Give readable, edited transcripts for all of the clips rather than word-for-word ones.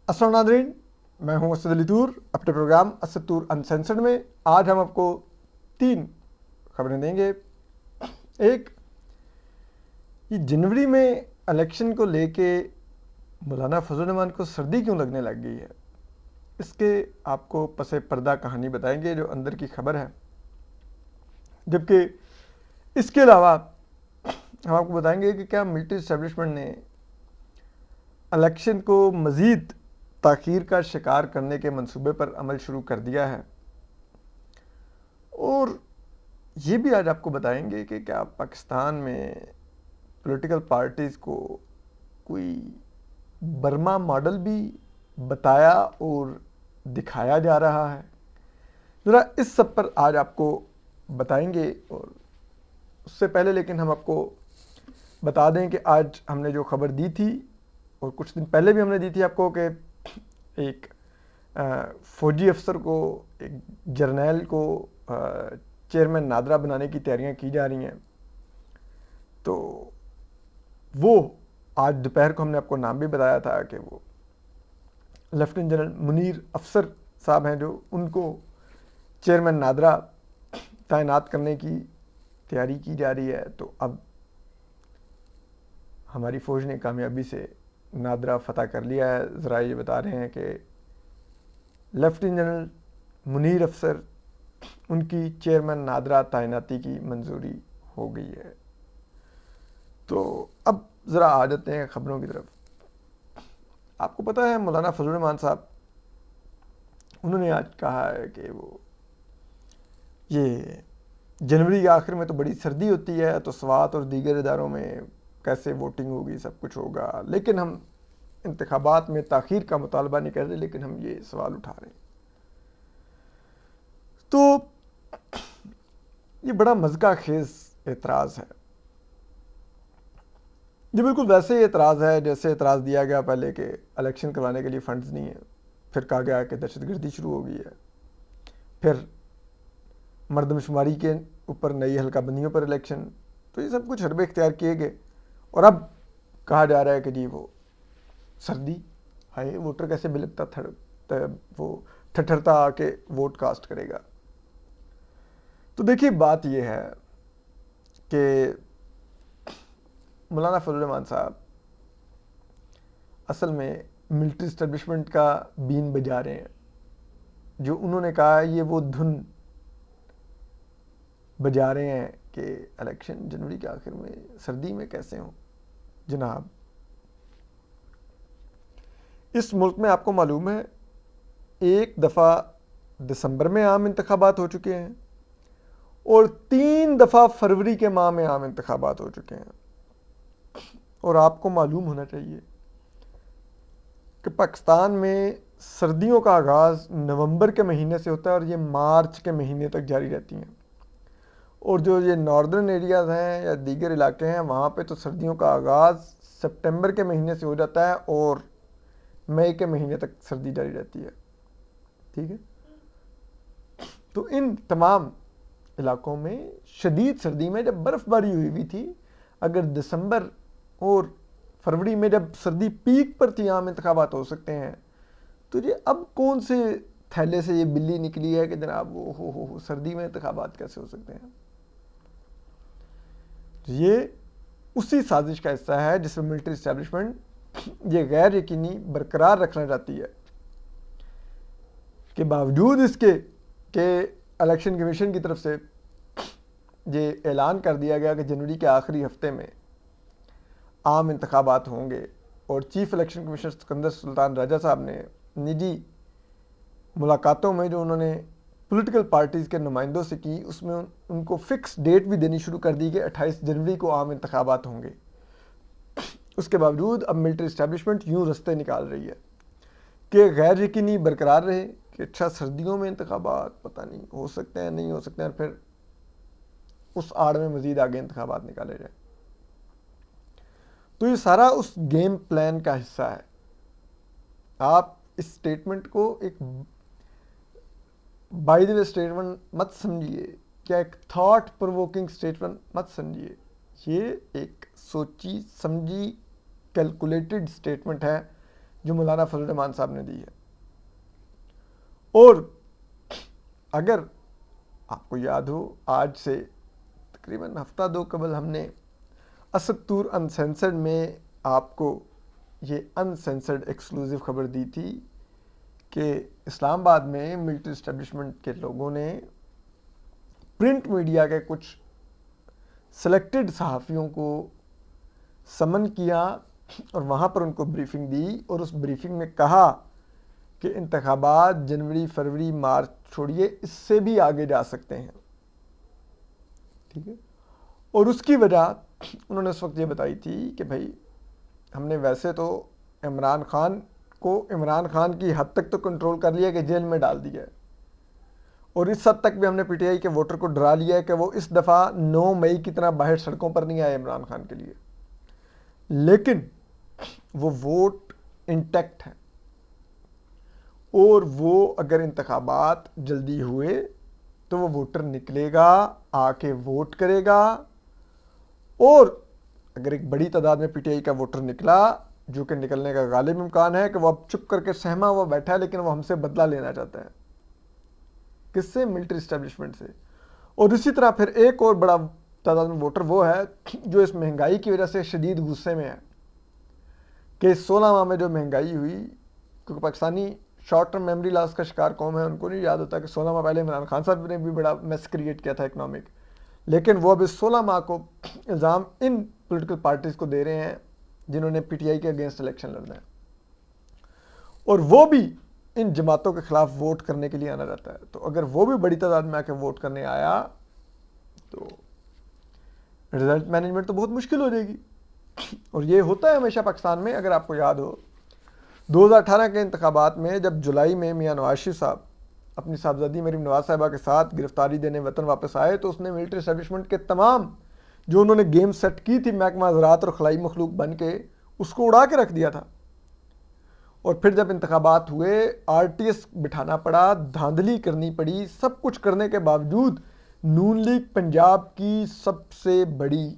अस्सलाम नाज़रीन, मैं हूं असद अली तूर। अपने प्रोग्राम असद तूर अनसेंसर्ड में आज हम आपको 3 खबरें देंगे। एक, ये जनवरी में इलेक्शन को लेके मौलाना फजल रहमान को सर्दी क्यों लगने लग गई है, इसके आपको पसे पर्दा कहानी बताएंगे जो अंदर की खबर है। जबकि इसके अलावा हम आपको बताएंगे कि क्या मिलिट्री इस्टेब्लिशमेंट ने इलेक्शन को मज़ीद ताख़ीर का शिकार करने के मंसूबे पर अमल शुरू कर दिया है। और ये भी आज आपको बताएंगे कि क्या पाकिस्तान में पॉलिटिकल पार्टीज़ को कोई बर्मा मॉडल भी बताया और दिखाया जा रहा है। ज़रा इस सब पर आज आपको बताएंगे। और उससे पहले लेकिन हम आपको बता दें कि आज हमने जो खबर दी थी और कुछ दिन पहले भी हमने दी थी आपको कि एक फ़ौजी अफसर को, एक जर्नैल को चेयरमैन नादरा बनाने की तैयारियां की जा रही हैं। तो वो आज दोपहर को हमने आपको नाम भी बताया था कि वो लेफ्टिनेंट जनरल मुनीर अफसर साहब हैं, जो उनको चेयरमैन नादरा तैनात करने की तैयारी की जा रही है। तो अब हमारी फ़ौज ने कामयाबी से नादरा फ़तह कर लिया है। ज़रा ये बता रहे हैं कि लेफ्टिनेंट जनरल मुनीर अफसर, उनकी चेयरमैन नादरा तैनाती की मंजूरी हो गई है। तो अब ज़रा आ जाते हैं ख़बरों की तरफ। आपको पता है मौलाना फजल रहमान साहब, उन्होंने आज कहा है कि वो ये जनवरी के आखिर में तो बड़ी सर्दी होती है, तो स्वात और दीगर इदारों में कैसे वोटिंग होगी, सब कुछ होगा, लेकिन हम इंतखाबात में ताख़ीर का मुतालबा नहीं कर रहे, लेकिन हम ये सवाल उठा रहे हैं। तो ये बड़ा मज़का खेज़ एतराज़ है। ये बिल्कुल वैसे ही एतराज़ है जैसे एतराज़ दिया गया पहले कि इलेक्शन करवाने के लिए फ़ंड्स नहीं है, फिर कहा गया कि दहशतगर्दी शुरू हो गई है, फिर मरदमशुमारी के ऊपर नई हल्काबंदियों पर इलेक्शन। तो ये सब कुछ हरबे इख्तियार किए गए और अब कहा जा रहा है कि जी वो सर्दी, हाय वोटर कैसे बिलकता वो ठठरता आके वोट कास्ट करेगा। तो देखिए बात यह है कि मौलाना फजल रहमान साहब असल में मिलिट्री इस्टेब्लिशमेंट का बीन बजा रहे हैं। जो उन्होंने कहा ये वो धुन बजा रहे हैं कि इलेक्शन जनवरी के आखिर में सर्दी में कैसे हों। जनाब, इस मुल्क में आपको मालूम है एक दफ़ा दिसंबर में आम इंतखाबात हो चुके हैं और 3 दफ़ा फरवरी के माह में आम इंतखाबात हो चुके हैं। और आपको मालूम होना चाहिए कि पाकिस्तान में सर्दियों का आगाज़ नवंबर के महीने से होता है और ये मार्च के महीने तक जारी रहती हैं। और जो ये नॉर्दर्न एरियाज़ हैं या दीगर इलाके हैं, वहाँ पे तो सर्दियों का आगाज़ सितंबर के महीने से हो जाता है और मई के महीने तक सर्दी जारी रहती है। ठीक है, तो इन तमाम इलाकों में शदीद सर्दी में जब बर्फ़बारी हुई हुई थी, अगर दिसंबर और फरवरी में जब सर्दी पीक पर थी आम इंतखाबात हो सकते हैं, तो ये अब कौन से थैले से ये बिल्ली निकली है कि जनाब वो हो सर्दी में इंतखाबात कैसे हो सकते हैं। तो ये उसी साजिश का हिस्सा है जिसमें मिलिट्री इस्टेब्लिशमेंट ये गैर यकीनी बरकरार रखना चाहती है कि बावजूद इसके कि इलेक्शन कमीशन की तरफ से ये ऐलान कर दिया गया कि जनवरी के आखिरी हफ्ते में आम इंतखाबात होंगे और chief election commissioner Sikandar Sultan Raja साहब ने निजी मुलाकातों में जो उन्होंने पॉलिटिकल पार्टीज़ के नुमाइंदों से की, उसमें उनको फ़िक्स डेट भी देनी शुरू कर दी कि 28 जनवरी को आम इंतखाबात होंगे। उसके बावजूद अब मिलिट्री इस्टेब्लिशमेंट यूँ रास्ते निकाल रही है कि गैर यकीनी बरकरार रहे कि अच्छा सर्दियों में इंतखाबात पता नहीं हो सकते हैं, नहीं हो सकते हैं, और फिर उस आड़ में मज़ीद आगे इंतखाबात निकाले जाए। तो ये सारा उस गेम प्लान का हिस्सा है। आप इस स्टेटमेंट को एक बाय द वे स्टेटमेंट मत समझिए, क्या एक थॉट प्रोवोकिंग स्टेटमेंट मत समझिए। ये एक सोची समझी कैलकुलेटेड स्टेटमेंट है जो मौलाना फजल रहमान साहब ने दी है। और अगर आपको याद हो, आज से तकरीबन हफ्ता दो कबल हमने असतूर अनसेंसर्ड में आपको ये अनसेंसर्ड एक्सक्लूसिव खबर दी थी कि इस्लामाबाद में मिलिट्री इस्टेब्लिशमेंट के लोगों ने प्रिंट मीडिया के कुछ सेलेक्टेड सहाफ़ियों को समन किया और वहाँ पर उनको ब्रीफिंग दी, और उस ब्रीफिंग में कहा कि इंतखाबात जनवरी फरवरी मार्च छोड़िए, इससे भी आगे जा सकते हैं। ठीक है। और उसकी वजह उन्होंने उस वक्त ये बताई थी कि भाई हमने वैसे तो इमरान खान की हद तक तो कंट्रोल कर लिया कि जेल में डाल दिया है, और इस हद तक भी हमने पीटीआई के वोटर को डरा लिया है कि वो इस दफ़ा 9 मई की तरह बाहर सड़कों पर नहीं आए इमरान खान के लिए, लेकिन वो वोट इंटैक्ट है। और वो अगर इंतखाबात जल्दी हुए तो वो वोटर निकलेगा, आके वोट करेगा, और अगर एक बड़ी तादाद में पीटीआई का वोटर निकला, जो कि निकलने का गालिब इम्कान है कि वो अब चुप करके सहमा हुआ बैठा है, लेकिन वो हमसे बदला लेना चाहता है। किससे? मिलिट्री इस्टेब्लिशमेंट से। और इसी तरह फिर एक और बड़ा तादाद में वोटर वो है जो इस महंगाई की वजह से शदीद गुस्से में है कि 16 माह में जो महंगाई हुई, क्योंकि Pakistani short term memory loss का शिकार कौम है, उनको नहीं याद होता कि 16 माह पहले इमरान खान साहब ने भी बड़ा मेस क्रिएट किया था इकनॉमिक, लेकिन वो अब इस 16 माह को इल्ज़ाम इन पॉलिटिकल पार्टीज़ को दे रहे हैं जिन्होंने पीटीआई के अगेंस्ट इलेक्शन लड़ना है, और वो भी इन जमातों के खिलाफ वोट करने के लिए आना रहता है। तो अगर वो भी बड़ी तादाद में आके वोट करने आया तो रिजल्ट मैनेजमेंट तो बहुत मुश्किल हो जाएगी। और ये होता है हमेशा पाकिस्तान में। अगर आपको याद हो 2018 के इंतखाबात में जब जुलाई में मियां नवाज शरीफ साहब अपनी साहबजादी मरीम नवाज साहिबा के साथ गिरफ्तारी देने वतन वापस आए, तो उसने मिलिट्री एस्टेब्लिशमेंट के तमाम जो उन्होंने गेम सेट की थी महकमा ज़राअत और खलाई मखलूक बन के, उसको उड़ा के रख दिया था। और फिर जब इंतखाबात हुए, आरटीएस बिठाना पड़ा, धांधली करनी पड़ी, सब कुछ करने के बावजूद नून लीग पंजाब की सबसे बड़ी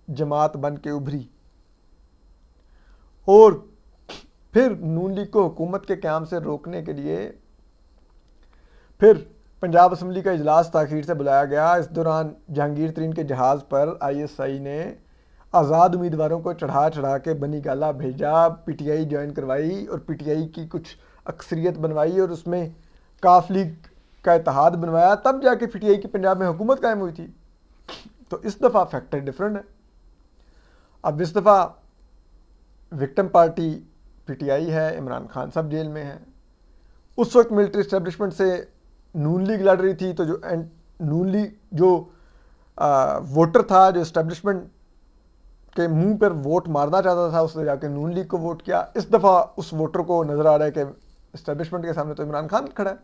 जमात बन के उभरी, और फिर नून लीग को हुकूमत के क़याम से रोकने के लिए फिर पंजाब असम्बली का इजलास ताख़ीर से बुलाया गया। इस दौरान जहांगीर तरीन के जहाज़ पर आईएसआई ने आज़ाद उम्मीदवारों को चढ़ा चढ़ा के बनी गाला भेजा, पीटीआई ज्वाइन करवाई और पीटीआई की कुछ अक्सरियत बनवाई और उसमें काफ लीग का इत्तेहाद बनवाया, तब जाके पीटीआई की पंजाब में हुकूमत कायम हुई थी। तो इस दफ़ा फैक्टर डिफरेंट है। अब इस दफ़ा विक्टिम पार्टी पीटीआई है, इमरान खान साहब जेल में है। उस वक्त मिलिट्री इस्टेब्लिशमेंट से नून लीग लड़ रही थी, तो जो नून लीग जो वोटर था, जो इस्टेब्लिशमेंट के मुंह पर वोट मारना चाहता था, उसने जाके नून लीग को वोट किया। इस दफ़ा उस वोटर को नज़र आ रहा है कि इस्टेब्लिशमेंट के सामने तो इमरान खान खड़ा है,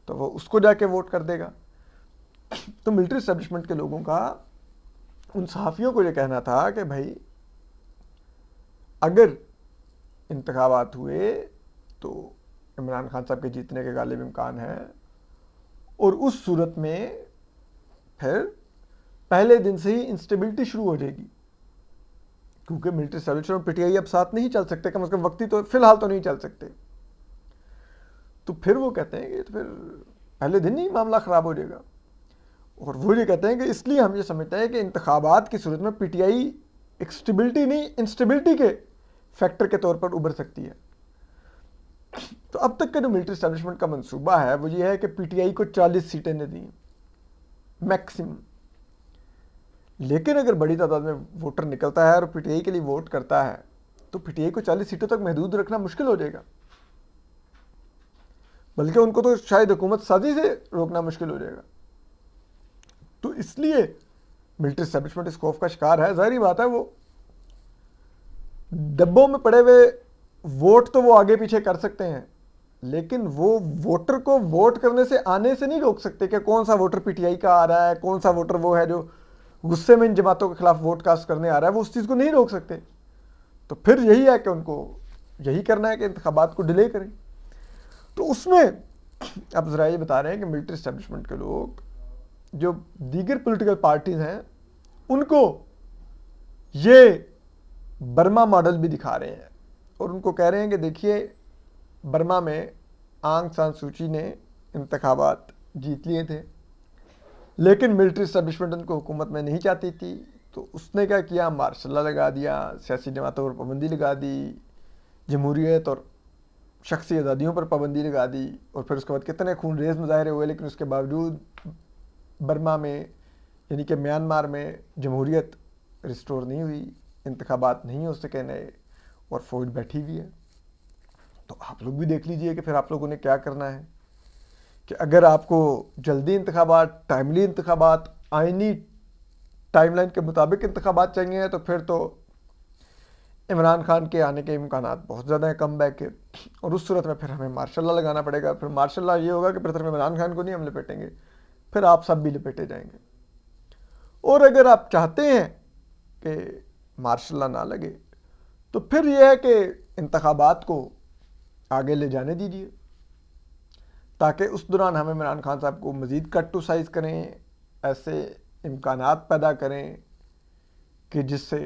तो वो उसको जाके वोट कर देगा। तो मिलिट्री इस्टेब्लिशमेंट के लोगों का उन सहाफ़ियों को ये कहना था कि भाई अगर इंतखाबात हुए तो इमरान खान साहब के जीतने के गालिब इम्कान है, और उस सूरत में फिर पहले दिन से ही इंस्टेबिलिटी शुरू हो जाएगी, क्योंकि मिलिट्री इस्टेब्लिशमेंट और पीटीआई अब साथ नहीं चल सकते, कम से कम वक्ती तो फिलहाल तो नहीं चल सकते। तो फिर वो कहते हैं कि तो फिर पहले दिन ही मामला ख़राब हो जाएगा। और वो ये कहते हैं कि इसलिए हम ये समझते हैं कि इंतखाबात की सूरत में पीटीआई एक स्टेबिलिटी नहीं, इंस्टेबिलिटी के फैक्टर के तौर पर उभर सकती है। तो अब तक का जो मिलिट्री इस्टेब्लिशमेंट का मंसूबा है वो ये है कि पीटीआई को 40 सीटें ने दी मैक्सिमम, लेकिन अगर बड़ी तादाद में वोटर निकलता है और पीटीआई के लिए वोट करता है तो पीटीआई को 40 सीटों तक महदूद रखना मुश्किल हो जाएगा, बल्कि उनको तो शायद हुकूमत साजी से रोकना मुश्किल हो जाएगा। तो इसलिए मिलिट्री इस्टेब्लिशमेंट इस खौफ का शिकार है। जाहिर बात है, वो डब्बों में पड़े हुए वोट तो वो आगे पीछे कर सकते हैं, लेकिन वो वोटर को वोट करने से आने से नहीं रोक सकते कि कौन सा वोटर पीटीआई का आ रहा है, कौन सा वोटर वो है जो गुस्से में इन जमातों के खिलाफ वोट कास्ट करने आ रहा है, वो उस चीज़ को नहीं रोक सकते। तो फिर यही है कि उनको यही करना है कि इंतखाबात को डिले करें। तो उसमें अब ज़रा ये बता रहे हैं कि मिलिट्री इस्टेब्लिशमेंट के लोग जो दीगर पॉलिटिकल पार्टीज़ हैं उनको ये बर्मा मॉडल भी दिखा रहे हैं, और उनको कह रहे हैं कि देखिए बर्मा में आंग सान सूची ने इंतखाबात जीत लिए थे, लेकिन मिलिट्री इस्टेब्लिशमेंट उनको हुकूमत में नहीं चाहती थी, तो उसने क्या किया, मार्शल लॉ लगा दिया, सियासी जमातों पर पाबंदी लगा दी, जमहूरियत और शख्सी आज़ादियों पर पाबंदी लगा दी। और फिर उसके बाद कितने खून रेज मुजाहरे हुए, लेकिन उसके बावजूद बर्मा में यानी कि म्यांमार में जमहूरियत रिस्टोर नहीं हुई, इंतखाबात नहीं हो सके नए, और फौज बैठी हुई है। तो आप लोग भी देख लीजिए कि फिर आप लोगों ने क्या करना है कि अगर आपको जल्दी इंतखाबात, टाइमली इंतखाबात, आइनी टाइमलाइन के मुताबिक इंतखाबात चाहिए, तो फिर तो इमरान खान के आने के इम्कान बहुत ज़्यादा है कम बैक के, और उस सूरत में फिर हमें मार्शल लॉ लगाना पड़ेगा। फिर मार्शल लॉ ये होगा कि फिर इमरान खान को नहीं हम लपेटेंगे, फिर आप सब भी लपेटे जाएंगे। और अगर आप चाहते हैं कि मार्शल लॉ ना लगे, तो फिर यह है कि इंतखाबात को आगे ले जाने दीजिए, ताकि उस दौरान हम इमरान खान साहब को मज़ीद कट टू साइज़ करें, ऐसे इम्कानात पैदा करें कि जिससे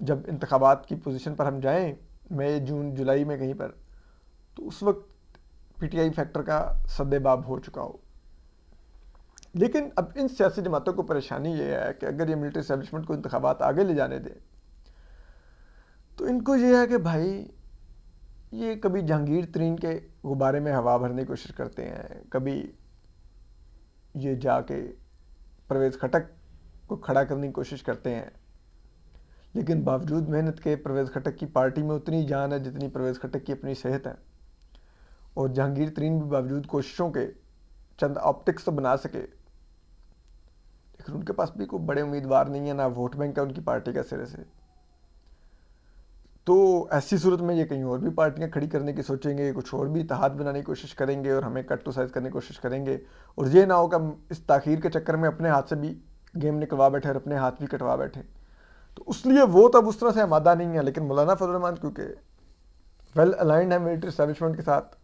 जब इंतखाबात की पोजीशन पर हम जाएं मई जून जुलाई में कहीं पर, तो उस वक्त पीटीआई फैक्टर का सद्देबाब हो चुका हो। लेकिन अब इन सियासी जमातों को परेशानी ये है कि अगर ये मिलिट्री एस्टेब्लिशमेंट को इंतखाबात आगे ले जाने दें, तो इनको ये है कि भाई ये कभी जहांगीर तरीन के गुब्बारे में हवा भरने की कोशिश करते हैं, कभी ये जाके परवेज़ खटक को खड़ा करने की कोशिश करते हैं, लेकिन बावजूद मेहनत के परवेज़ खटक की पार्टी में उतनी जान है जितनी परवेज़ खटक की अपनी सेहत है। और जहांगीर तरीन भी बावजूद कोशिशों के चंद ऑप्टिक्स तो बना सके, लेकिन उनके पास भी कोई बड़े उम्मीदवार नहीं है, ना वोट बैंक है उनकी पार्टी का सिरे से। तो ऐसी सूरत में ये कहीं और भी पार्टियां खड़ी करने की सोचेंगे, कुछ और भी इत्तेहाद बनाने की कोशिश करेंगे और हमें कट टू साइज करने की कोशिश करेंगे। और ये ना हो कि हम इस ताखीर के चक्कर में अपने हाथ से भी गेम निकलवा बैठे और अपने हाथ भी कटवा बैठे। तो उसलिए वो तब उस तरह से आमादा नहीं है। लेकिन मौलाना फजल रहमान क्योंकि वेल अलाइंड है मिलिट्री एस्टेब्लिशमेंट के साथ,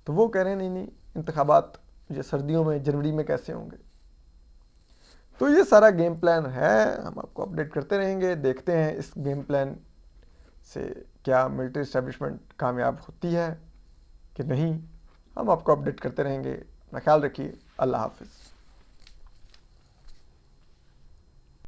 तो वो कह रहे हैं नहीं नहीं, इंतखाबात ये सर्दियों में जनवरी में कैसे होंगे। तो ये सारा गेम प्लान है, हम आपको अपडेट करते रहेंगे। देखते हैं इस गेम प्लान से क्या मिलिट्री एस्टेब्लिशमेंट कामयाब होती है कि नहीं, हम आपको अपडेट करते रहेंगे। अपना ख्याल रखिए। अल्लाह हाफिज़।